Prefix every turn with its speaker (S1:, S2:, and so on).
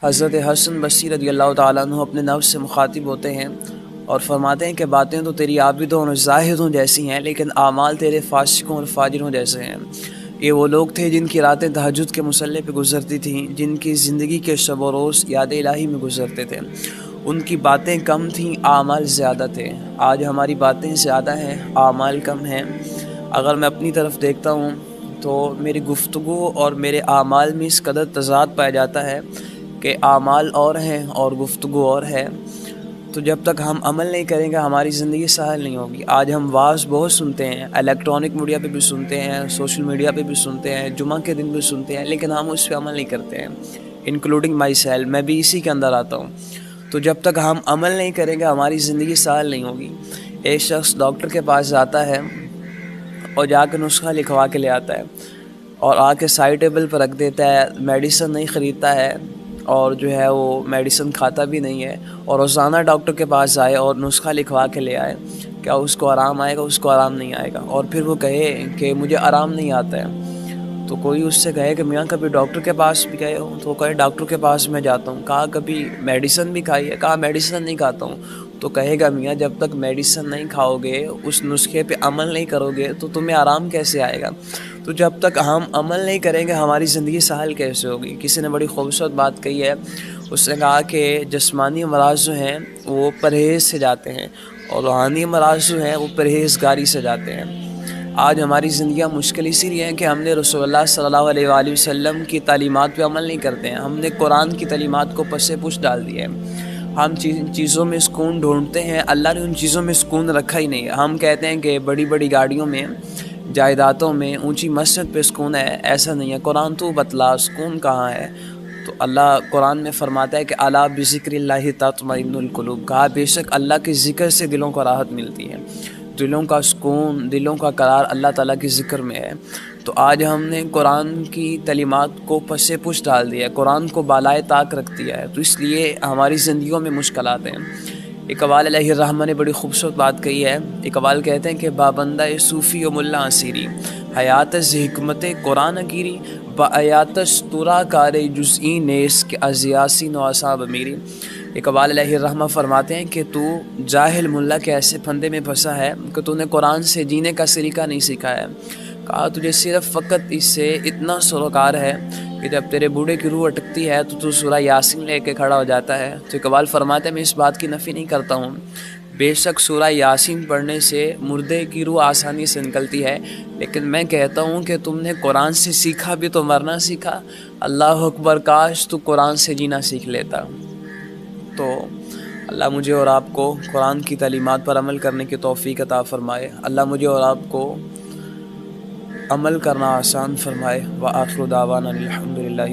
S1: حضرت حسن بصری رضی اللہ تعالیٰ عنہ اپنے نفس سے مخاطب ہوتے ہیں اور فرماتے ہیں کہ باتیں تو تیری عابدوں اور زاہدوں جیسی ہیں، لیکن اعمال تیرے فاسقوں اور فاجروں جیسے ہیں۔ یہ وہ لوگ تھے جن کی راتیں تہجد کے مصلی پہ گزرتی تھیں، جن کی زندگی کے شب و روز یاد الہی میں گزرتے تھے۔ ان کی باتیں کم تھیں، اعمال زیادہ تھے۔ آج ہماری باتیں زیادہ ہیں، اعمال کم ہیں۔ اگر میں اپنی طرف دیکھتا ہوں تو میری گفتگو اور میرے اعمال میں اس قدر تضاد پایا جاتا ہے کہ اعمال اور ہیں اور گفتگو اور ہے۔ تو جب تک ہم عمل نہیں کریں گے ہماری زندگی سہل نہیں ہوگی۔ آج ہم واعظ بہت سنتے ہیں، الیکٹرانک میڈیا پہ بھی سنتے ہیں، سوشل میڈیا پہ بھی سنتے ہیں، جمعہ کے دن بھی سنتے ہیں، لیکن ہم اس پہ عمل نہیں کرتے ہیں، انکلوڈنگ مائی سیلف، میں بھی اسی کے اندر آتا ہوں۔ تو جب تک ہم عمل نہیں کریں گے ہماری زندگی سہل نہیں ہوگی۔ ایک شخص ڈاکٹر کے پاس جاتا ہے اور جا کے نسخہ لکھوا کے لے آتا ہے اور آ کے سائڈ ٹیبل پر رکھ دیتا ہے، میڈیسن نہیں خریدتا ہے اور جو ہے وہ میڈیسن کھاتا بھی نہیں ہے، اور روزانہ ڈاکٹر کے پاس آئے اور نسخہ لکھوا کے لے آئے، کیا اس کو آرام آئے گا؟ اس کو آرام نہیں آئے گا۔ اور پھر وہ کہے کہ مجھے آرام نہیں آتا ہے، تو کوئی اس سے کہے کہ میاں کبھی ڈاکٹر کے پاس بھی گئے ہو؟ تو وہ کہے ڈاکٹر کے پاس میں جاتا ہوں۔ کہا کبھی میڈیسن بھی کھائی ہے؟ کہا میڈیسن نہیں کھاتا ہوں۔ تو کہے گا میاں جب تک میڈیسن نہیں کھاؤ گے، اس نسخے پہ عمل نہیں کرو گے تو تمہیں آرام کیسے آئے گا؟ تو جب تک ہم عمل نہیں کریں گے ہماری زندگی سہل کیسے ہوگی؟ کسی نے بڑی خوبصورت بات کہی ہے، اس نے کہا کہ جسمانی امراض جو ہیں وہ پرہیز سے جاتے ہیں اور روحانی امراض جو ہیں وہ پرہیزگاری سے جاتے ہیں۔ آج ہماری زندگیاں مشکل اسی لیے ہیں کہ ہم نے رسول اللہ صلی اللہ علیہ وآلہ وسلم کی تعلیمات پہ عمل نہیں کرتے ہیں، ہم نے قرآن کی تعلیمات کو پس پش ڈال دیا ہے۔ ہم چیزوں میں سکون ڈھونڈتے ہیں، اللہ نے ان چیزوں میں سکون رکھا ہی نہیں ہے۔ ہم کہتے ہیں کہ بڑی بڑی گاڑیوں میں، جائیدادوں میں، اونچی مسجد پہ سکون ہے، ایسا نہیں ہے۔ قرآن تو بتلا سکون کہاں ہے؟ تو اللہ قرآن میں فرماتا ہے کہ الا بذکر اللہ تطمئن القلوب، کہا بے شک اللہ کے ذکر سے دلوں کو راحت ملتی ہے، دلوں کا سکون، دلوں کا قرار اللہ تعالیٰ کے ذکر میں ہے۔ تو آج ہم نے قرآن کی تعلیمات کو پس پش ڈال دیا ہے، قرآن کو بالائے طاق رکھ دیا ہے، تو اس لیے ہماری زندگیوں میں مشکلات ہیں۔ اقبال علیہ الرحمہ نے بڑی خوبصورت بات کہی ہے۔ اقبال کہتے ہیں کہ بابندہ صوفی و ملا اسیری، حیات حکمت قرآن گیری، با آیاتش تورا کار جزئی نیس کے ازیاسی نواساب میری۔ اقبال علیہ الرحمہ فرماتے ہیں کہ تو جاہل ملا کے ایسے پھندے میں پھنسا ہے کہ تو نے قرآن سے جینے کا سلیقہ نہیں سیکھا ہے۔ کہا تجھے صرف فقط اس سے اتنا سروکار ہے کہ جب تیرے بوڑھے کی روح اٹکتی ہے تو سورہ یاسین لے کے کھڑا ہو جاتا ہے۔ تو اقبال فرماتے ہیں میں اس بات کی نفی نہیں کرتا ہوں، بے شک سورہ یاسین پڑھنے سے مردے کی روح آسانی سے نکلتی ہے، لیکن میں کہتا ہوں کہ تم نے قرآن سے سیکھا بھی تو مرنا سیکھا۔ اللہ اکبر، کاش تو قرآن سے جینا سیکھ لیتا۔ تو اللہ مجھے اور آپ کو قرآن کی تعلیمات پر عمل کرنے کی توفیق عطا فرمائے، اللہ مجھے اور آپ کو عمل کرنا آسان فرمائے۔ وآخر دعوانا الحمدللہ۔